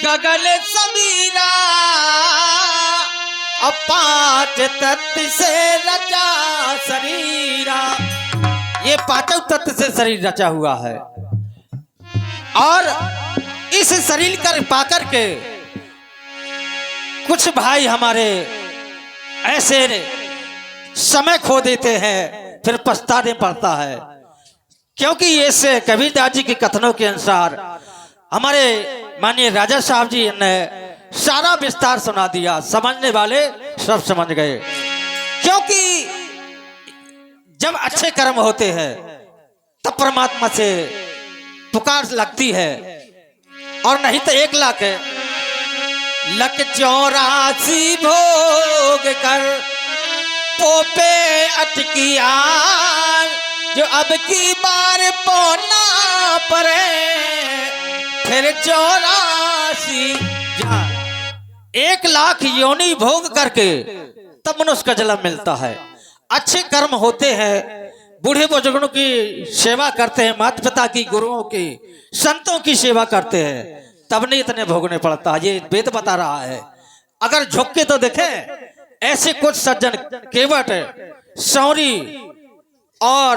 गगन समीरा अब 5 तत्व से रचा शरीरा। ये 5 तत्व से शरीर रचा हुआ है और इस शरीर कर पाकर के कुछ भाई हमारे ऐसे समय खो देते हैं, फिर पछताने पड़ता है। क्योंकि ऐसे कबीरदास जी के कथनों के अनुसार हमारे माननीय राजा साहब जी ने सारा विस्तार सुना दिया, समझने वाले सब समझ गए। क्योंकि जब अच्छे कर्म होते हैं तब परमात्मा से पुकार लगती है, और नहीं तो 1 लाख 184 भोग कर पोपे अटकिया जो अब की बार पौना परे फिर 84 जहां 1 लाख योनि भोग करके तब मनुष्य का जन्म मिलता है। अच्छे कर्म होते हैं, बूढ़े बुजुर्गों की सेवा करते हैं, माता पिता की, गुरुओं की, संतों की सेवा करते हैं, तब नहीं इतने भोगने पड़ता। ये वेद बता रहा है। अगर झुक के तो देखें, ऐसे कुछ सज्जन केवट, सौरी और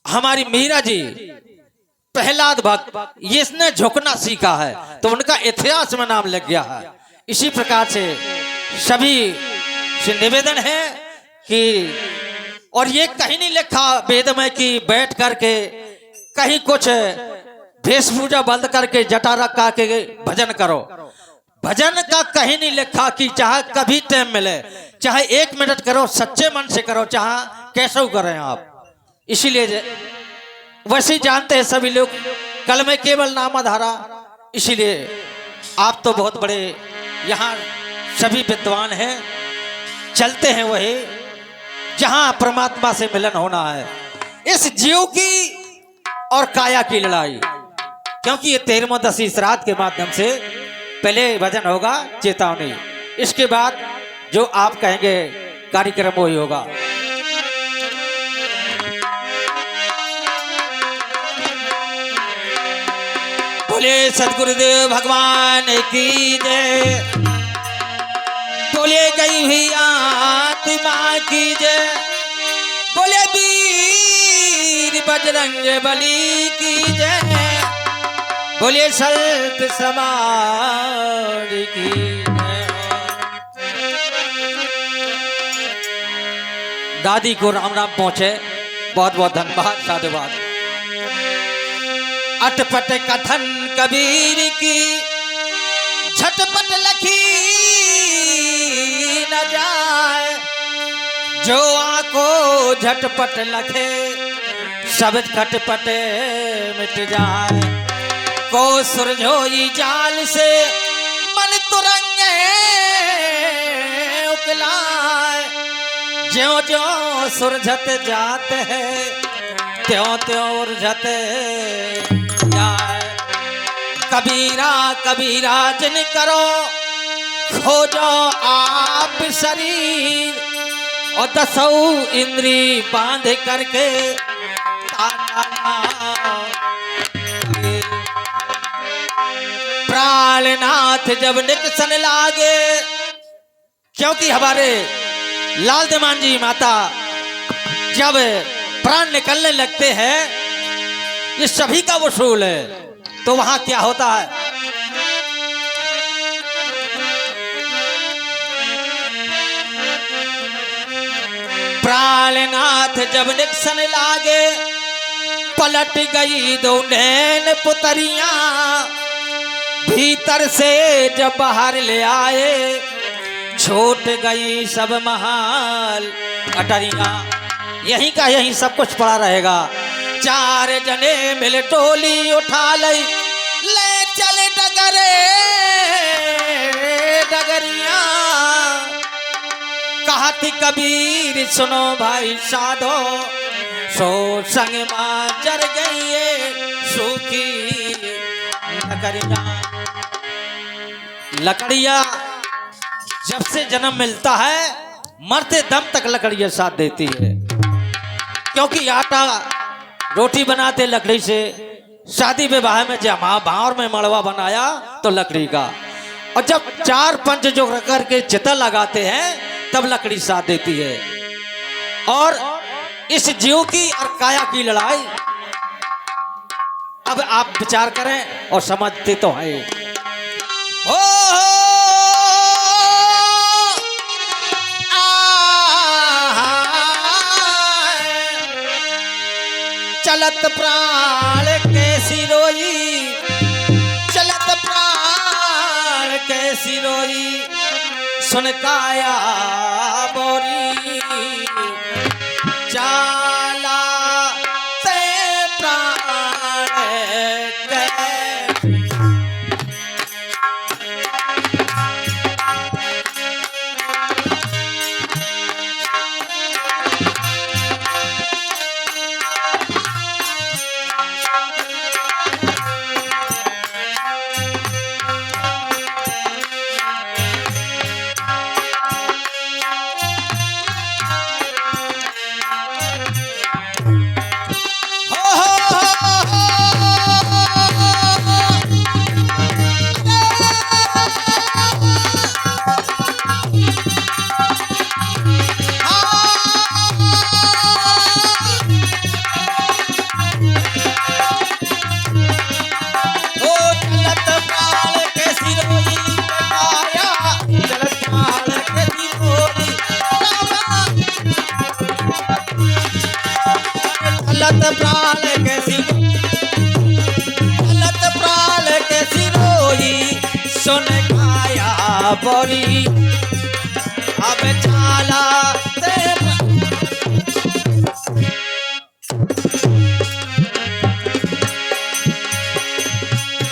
हमारी मीरा जी, प्रहलाद भक्त, इसने झुकना सीखा है तो उनका इतिहास में नाम लग गया है। इसी प्रकार से सभी से निवेदन है कि, और ये कहीं नहीं लिखा वेद में कि बैठ करके कहीं कुछ वेशभूषा बंद करके जटा रखा के भजन करो। भजन का कहीं नहीं लिखा कि चाहे कभी टाइम मिले, चाहे 1 मिनट करो, सच्चे मन से करो, चाहे कैसे करें आप। इसीलिए वैसे जानते हैं सभी लोग, कल में केवल नाम आधारा। इसीलिए आप तो बहुत बड़े यहाँ सभी विद्वान हैं, चलते हैं वही जहां परमात्मा से मिलन होना है। इस जीव की और काया की लड़ाई, क्योंकि ये 13वां 10वीं श्राद्ध के माध्यम से पहले भजन होगा चेतावनी, इसके बाद जो आप कहेंगे कार्यक्रम वही होगा। बोले सदगुरुदेव भगवान की जय, बोले गई हुई आत्मा की जय, बोले वीर बजरंग बली की जय, बोले संत समाज की जय। दादी को राम राम पहुंचे, बहुत बहुत धन्यवाद, साधुवाद। अटपट कथन कबीर की झटपट लखी न जाए, जो आंखों झटपट लखे सब खटपट मिट जाए। को सुरझोई जाल से मन तुरंगे उकलाए, ज्यों ज्यों सुरझत जाते हैं त्यों त्यों उर्झत जाए। कबीरा कबीरा जिन करो खोजो आप शरीर, और 10 इंद्री बांध करके प्राणनाथ जब निकसन लागे। क्योंकि हमारे लाल देवान जी माता जब प्राण निकलने लगते हैं, ये सभी का वसूल है, तो वहां क्या होता है? प्राणनाथ जब निकसन लागे, पलट गई 2 नैन पुतरियां, भीतर से जब बाहर ले आए, छूट गई सब महाल अटरियां। यहीं का यहीं सब कुछ पड़ा रहेगा। 4 जने मिल टोली उठा लई, ले चले डगरे डगरिया। कहा थी कबीर सुनो भाई साधो, सो संग मां जर गई सूखी लकड़िया। लकड़िया जब से जन्म मिलता है मरते दम तक लकड़ियां साथ देती है, क्योंकि आटा रोटी बनाते लकड़ी से, शादी विवाह में जब भावर में मड़वा बनाया तो लकड़ी का, और जब 4 पंच जो करके चिता लगाते हैं तब लकड़ी साथ देती है। और इस जीव की और काया की लड़ाई अब आप विचार करें और समझते तो हैं। चलत प्राण कैसी रोई, चलत प्राण कैसी रोई, सुन काया बोरी, चाला ते प्राण कैसी। चलत प्राण कैसी, चलत प्राण कैसी रोई, सुन काया बोरी, अब चाला ते।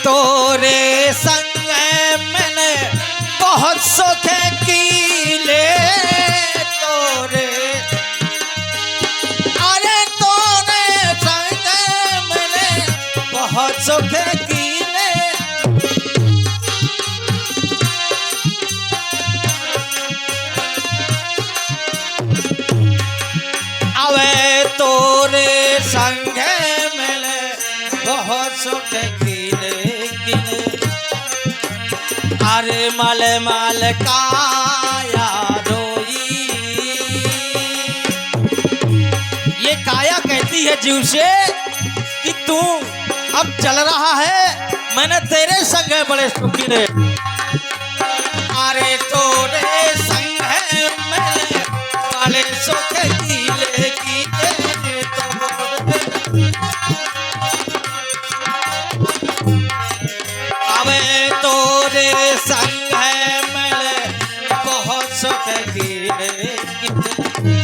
तोरे संग मैंने बहुत सुख कीले, तोरे बहुत सुख कीले, अवे तोरे संग मिले बहुत सुख कीले किले, अरे मल मल काया रोई। ये काया कहती है जीव से कि तू अब चल रहा है, मैंने तेरे संग है बड़े सुखी ने, अरे तोरे संग है मैंने बड़े सुख कीले कीले, अबे तोरे संग है मैंने बहुत सुख कीले कीले,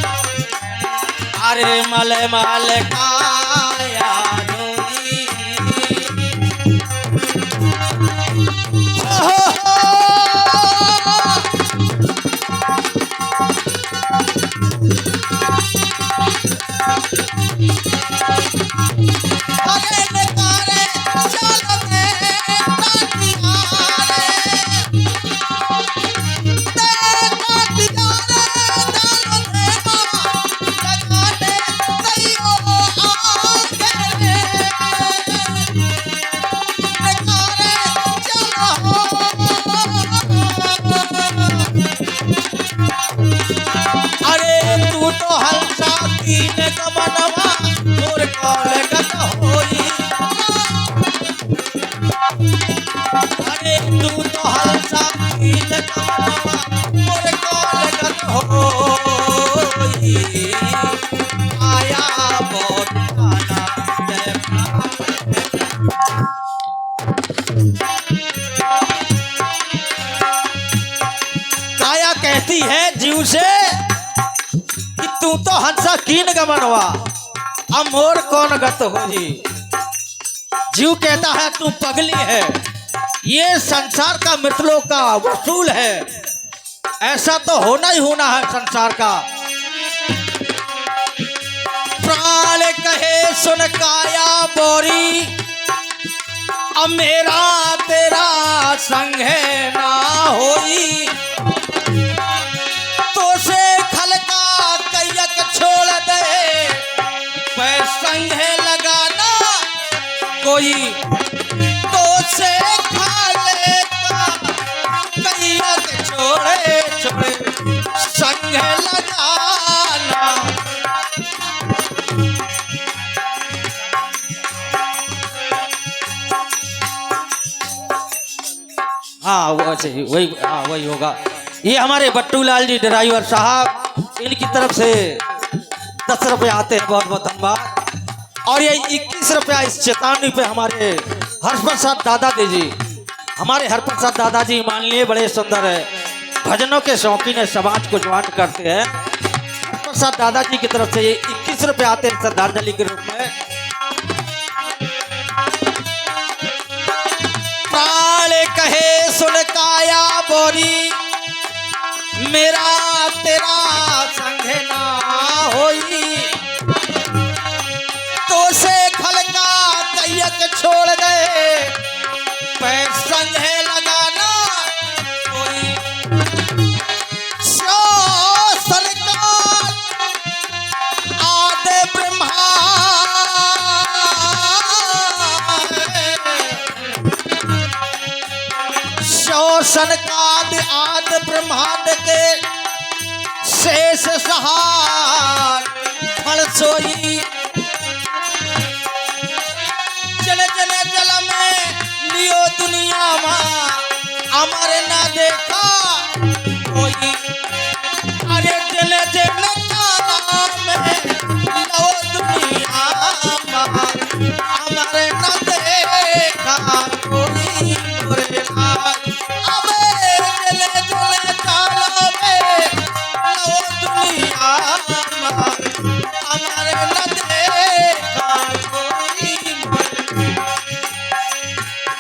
अरे मल मल काया मनवा मोर कॉल गत होई, अरे तू तो हलसा कील मनवा मोर कॉल गत होई, आया बहुत काया कहती है जीव से कि तू तो हंसा कीन गमनवा, अब मोर कौन गत हो जी। जीव कहता है तू पगली है, ये संसार का मित्रों का वसूल है, ऐसा तो होना ही होना है संसार का। प्राण कहे सुन काया बोरी, अब मेरा तेरा संग है ना होई, तो से खलका कैयक छोड़ दे, संग है लगाना कोई हाँ वैसे ही वही, हाँ वही होगा। ये हमारे बट्टू लाल जी ड्राइवर साहब, इनकी तरफ से 10 रुपये आते हैं, बहुत बहुत धन्यवाद। और ये 21 रुपया इस चेतावनी पे हमारे हरप्रसाद दादाजी जी, हमारे हरप्रसाद दादाजी मान लिए बड़े सुंदर है, भजनों के शौकीन है, समाज को ज्वाइन करते हैं। हरप्रसाद दादाजी की तरफ से ये 21 रुपये आते हैं श्रद्धांजलि के रूप में। प्राण कहे सुन काया बोरी, मेरा तेरा संग ना होई, तो से खलका तैयक छोड़ गए, पैर संग है लगाना कोई। सो सरकार आदि ब्रह्मा, शोषण काद आदि ब्रह्मांड के शेष सहार फल सोई। जल जल जल में लियो दुनिया माँ, अमर ना देखा कोई। अरे जल जल में लियो दुनिया माँ, अमर ना देखा कोई।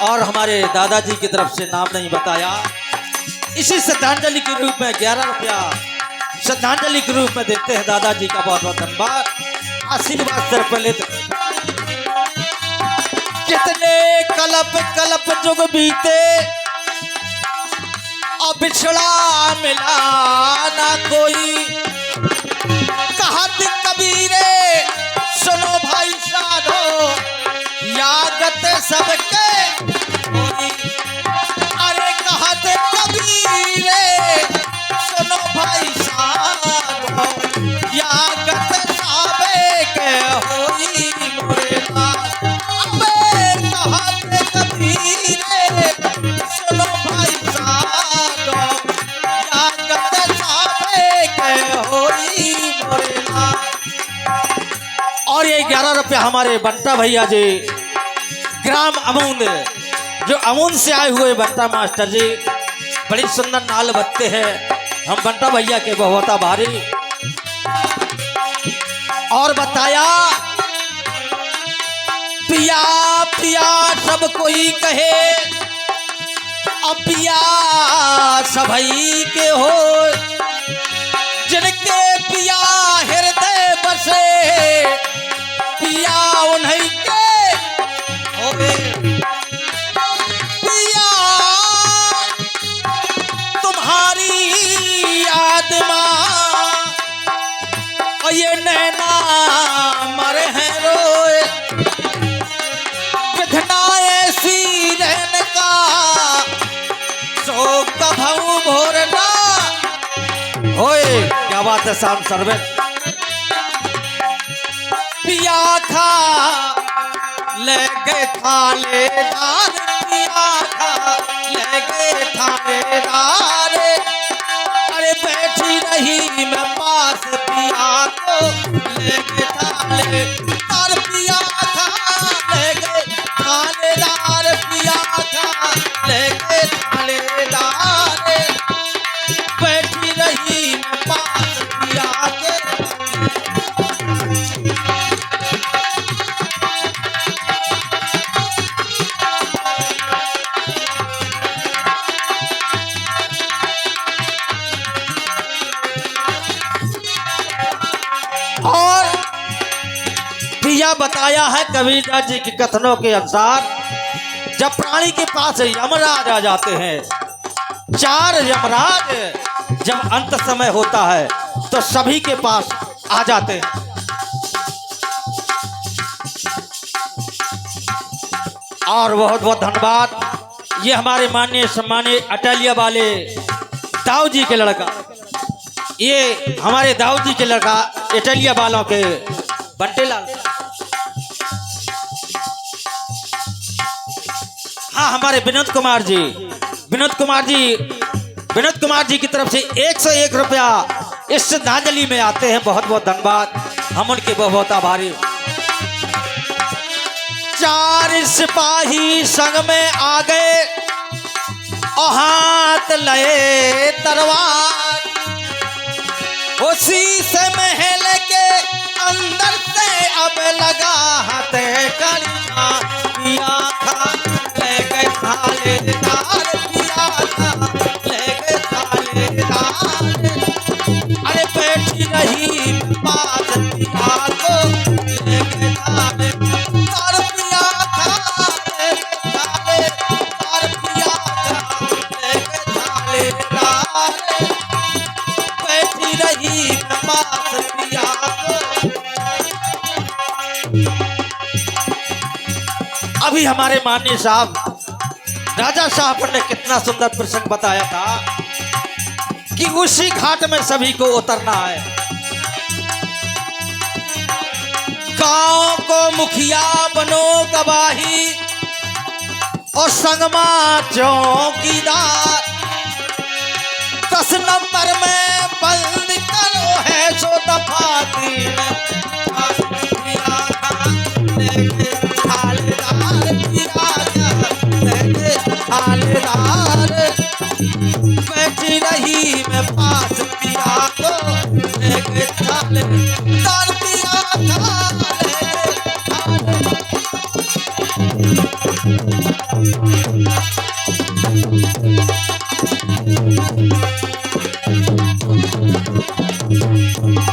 और हमारे दादाजी की तरफ से नाम नहीं बताया, इसी श्रद्धांजलि के रूप में 11 रुपया श्रद्धांजलि के रूप में देते हैं दादाजी का बहुत बहुत धन्यवाद। आशीर्वाद सर पर लेते। कितने कलप कलप जुग बीते, अब बिछड़ा मिला ना कोई। कहत कबीरे सुनो भाई साधो, यागत सबके कोई। अरे कहत कबीरे सुनो भाई साधो, यागत सबके होई मोरे लाल। अबे कहत कबीरे सुनो भाई साधो, यागत सबके होई मोरे लाल। और ये 11 रुपया हमारे बंटा भैया जी, ग्राम अमून, जो अमून से आए हुए बंटा मास्टर जी, बड़ी सुंदर नाल बत्ते हैं। हम बंटा भैया के बहुत आभारी। और बताया पिया पिया सब कोई कहे, अब पिया सभई के हो, जिनके पिया हृदय बसे, पिया उन्हीं के होवे। पिया तुम्हारी आत्मा, और ये नैना मरे हैं रोए, विधना ऐसी रहने का, सो कभू भोरना होए। क्या बात है शाम सर्वे। पिया खा ले गए थानेदार, पिया खा ले गए थानेदार। अरे बैठी रही मैं पास, पिया को ले गए थानेदार। पिया खा ले गए थानेदार, पिया खा ले गए थानेदार। बैठी रही मैं पास, पिया के। और पिया बताया है कबीरदास जी के कथनों के अनुसार, जब प्राणी के पास यमराज आ जाते हैं, 4 यमराज जब अंत समय होता है तो सभी के पास आ जाते हैं। और बहुत बहुत धन्यवाद। ये हमारे माननीय सम्मानीय अटलिया वाले दाऊ जी के लड़का, ये हमारे दाऊ जी के लड़का इटलिया वालों के बंटे लाल। हाँ, हमारे विनोद कुमार जी, विनोद कुमार जी की तरफ से 101 रुपया इस श्रद्धांजलि में आते हैं। बहुत बहुत धन्यवाद, हम उनके बहुत बहुत आभारी। 4 सिपाही संग में आ गए और हाथ लए तलवार, उसी से महल के अंदर से अब लगा हाथे कलिया पिया था ले गए थालेदार पिया था ले गए थालेदार। अरे बैठी रही बात पिया को ले गए थालेदार पिया था ले गए थालेदार पिया था ले गए थालेदार। बैठी रही बात पिया को। अभी हमारे माननीय साहब राजा साहब ने कितना सुंदर प्रसंग बताया था कि उसी घाट में सभी को उतरना है। गांव को मुखिया बनो गवाही और संगमा चौकीदार, 10 नंबर में बंद करो है सो दफा 3 बैठी रही मैं पास पिया को लेके थालेदार पिया था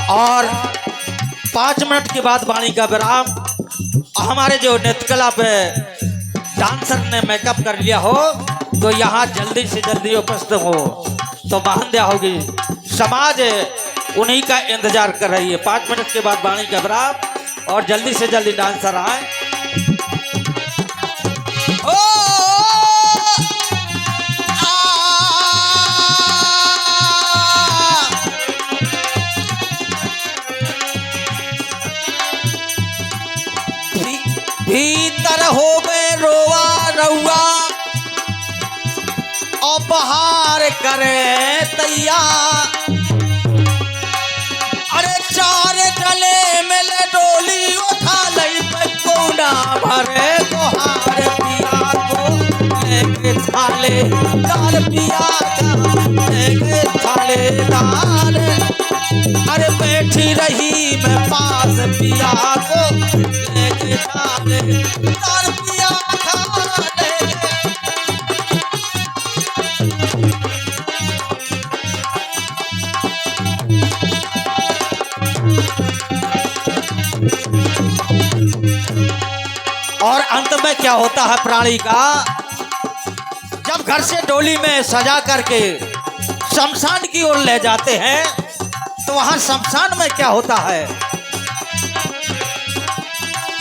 और 5 मिनट के बाद वाणी का विराम। हमारे जो नृत्यकला पे डांसर ने मेकअप कर लिया हो तो यहाँ जल्दी से जल्दी उपस्थित हो तो बहन होगी। समाज उन्हीं का इंतजार कर रही है। 5 मिनट के बाद वाणी का विराम और जल्दी से जल्दी डांसर आए। भीतर हो गए रोवा रउआ और बाहर करे तैयार। अरे 4 जले मिले डोली उठा लई पे कोना भरे गोहार पिया को लेके थालेदार पिया का लेके थालेदार। अरे बैठी रही मैं पास पिया को लेके थालेदार पिया था और अंत में क्या होता है प्राणी का, जब घर से डोली में सजा करके शमशान की ओर ले जाते हैं तो वहां शमशान में क्या होता है,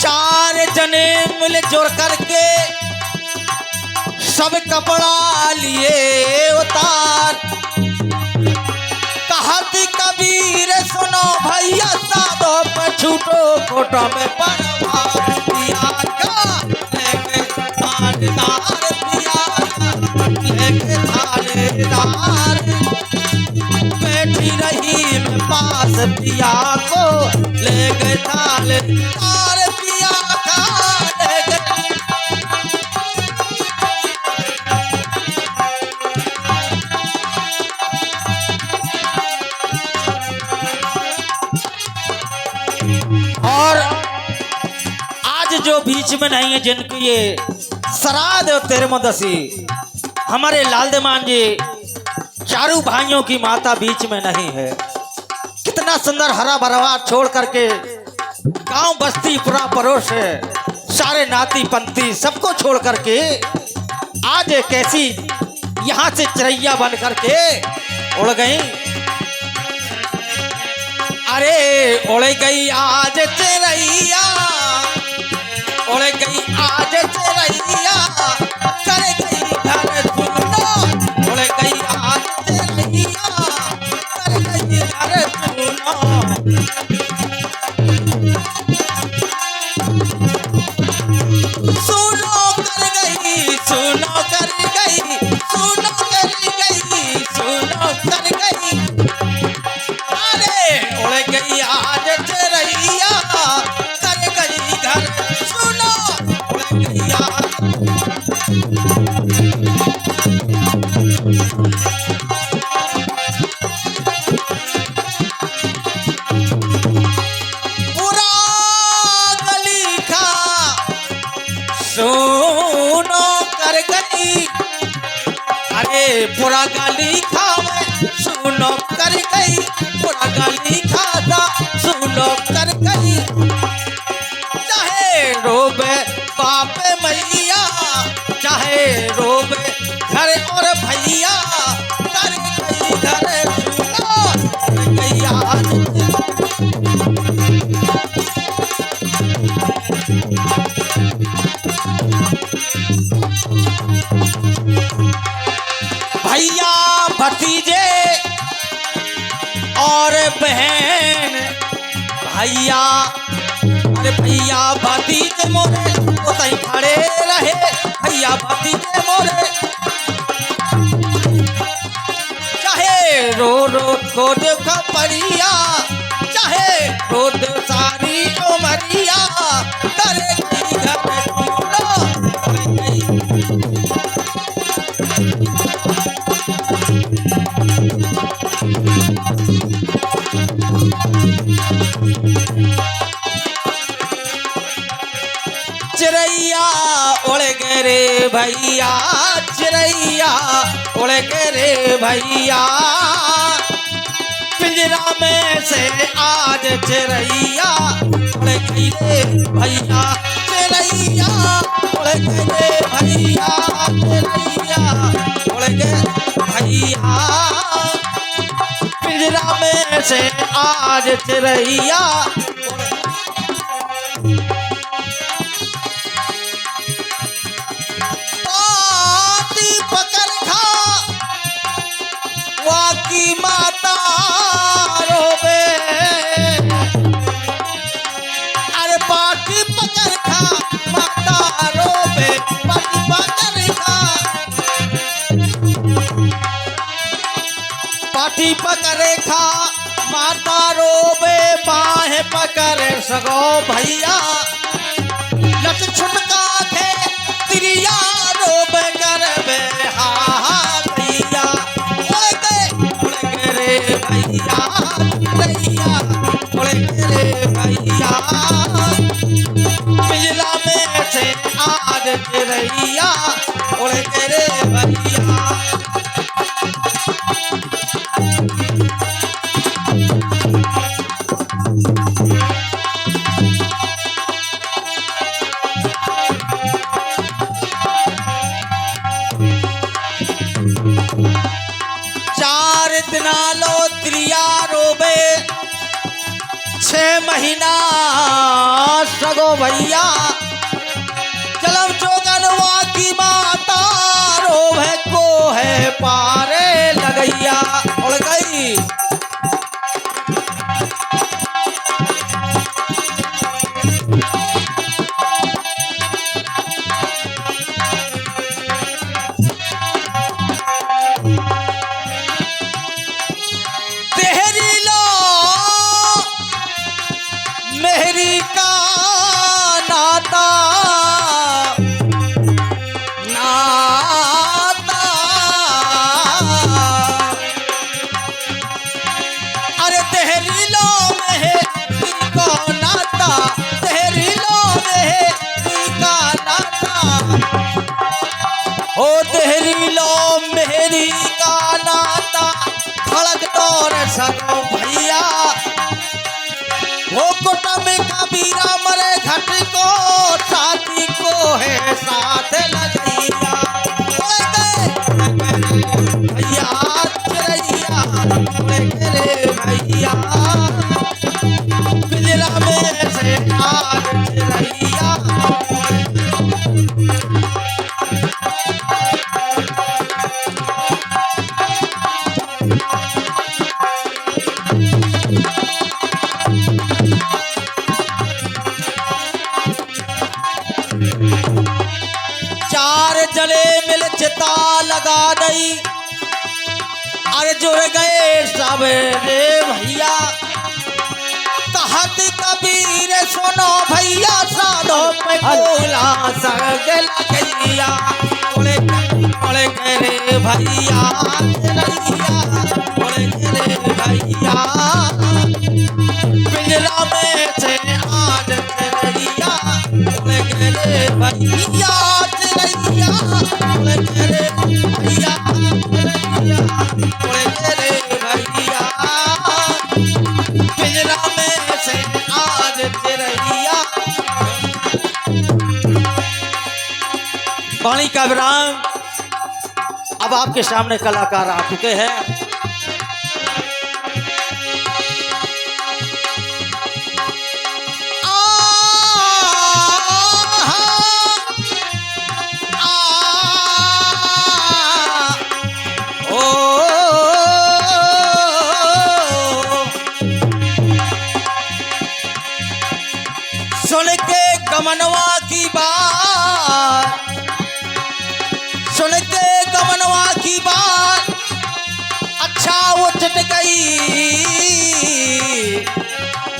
4 जने मिलजुल करके सब कपड़ा लिए उतार। कहती कबीर सुनो भैया साधो पर छूटो कोटा में परवार पिया का लेके थालेदार पिया का लेके थालेदार। बैठी रही मैं पास पिया को लेके थालेदार पिया का लेके। और आज जो बीच में नहीं है, जिनकी ये श्राद्ध और तेरमदसी, हमारे लालदेमान जी चारों भाइयों की माता बीच में नहीं है। कितना सुंदर हरा भरा छोड़ करके गांव बस्ती पूरा पड़ोस है, सारे नाती पंथी सबको छोड़ करके आज एक ऐसी यहाँ से चिड़ैया बन करके उड़ गई। अरे उड़ गई आज चिड़ैया, उड़ गई आज चिड़ैया, कर गई घर सुनो, उड़ गई आज चिड़ैया, कर गई घर सुनो। सुनो कर गई, सुनो कर गई, सुनो बुरा गाली खावे सुनो कर गई, बुरा गाली खाता सुनो कर गई। चाहे रोबे बाप मैया, चाहे रोबे घर और भैया, कर गई घर सुनो कर गई आज। भैया भतीजे और बहन, भैया अरे भैया भतीजे मोरे उतई खड़े रहे, भैया भतीजे मोरे। चाहे रो रो को देखा परिया, चाहे रो दो सारी उमरिया, करेगी घर चिड़ैया उड़ गए रे भैया, चिड़ैया उड़ गए रे भैया। पिंजरा में से आज चिड़ैया उड़ गई रे भैया, चिड़ैया उड़ गए रे भैया, चिड़ैया उड़ गए भैया। पिंजरा में से आज चिड़ैया की माता रोबे, अरे पाटी पकड़ खा माता रोबे, पाटी पकड़ खा, पाटी पकड़े खा माता रोबे, बाहें पकड़े सगो भैया। लट छुटका खे तिरिया रोबे करबे हा भैया, भैया भैया उड़ गए भैया। पिंजरा में से आज चिड़ैया उड़ गए भैया। लो त्रिया रोबे 6 महीना सगो भैया। चलम चौगनवा की माता रोबे को है पारे लगैया उड़ गई। मेरी का नाता नाता, अरे तेरी लो मेरी का नाता, तेरी लो मेरी का नाता, ओ तेरी लो मेरी का नाता। खड़क दौर सको भैया वो कोटा में कबीरा मरे घट को, साथी को है साथ लगैया भैया चिड़ैया रे भैया। पिंजरा में से आज चिड़ैया जले मिल चिता लगा दई, अरे जुड़ गए सब रे भैया। कहत कबीर सुनो भैया साधो पे कोला सग लगैया उड़े गए रे भैया चिड़ैया उड़े गए रे भैया। पिंजरा में से आज चिड़ैया उड़े गए रे भैया चिड़ैया उड़ गए रे भैया। विराम अब आपके सामने कलाकार आ चुके हैं। सुन के गमनवा की बात, सुन के गमनवा की बात, अच्छा उठ गई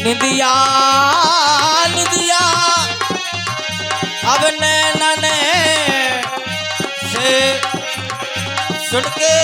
निदिया निदिया, अब नैनन से सुन के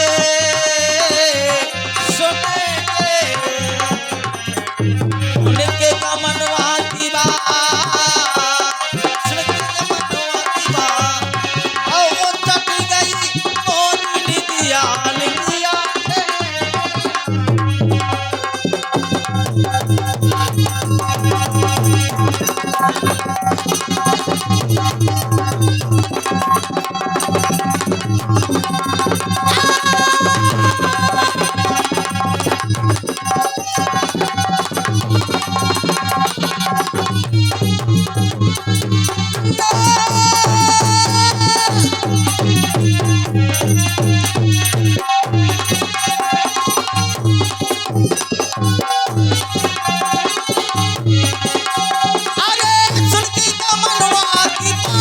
गमनवा की बात,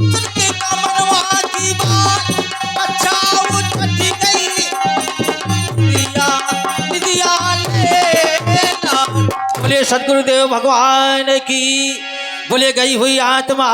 सुन के गमनवा की बात, वो चट गई मोरी निदिया निदिया। बोले सदगुरुदेव भगवान की, बोले गई हुई आत्मा।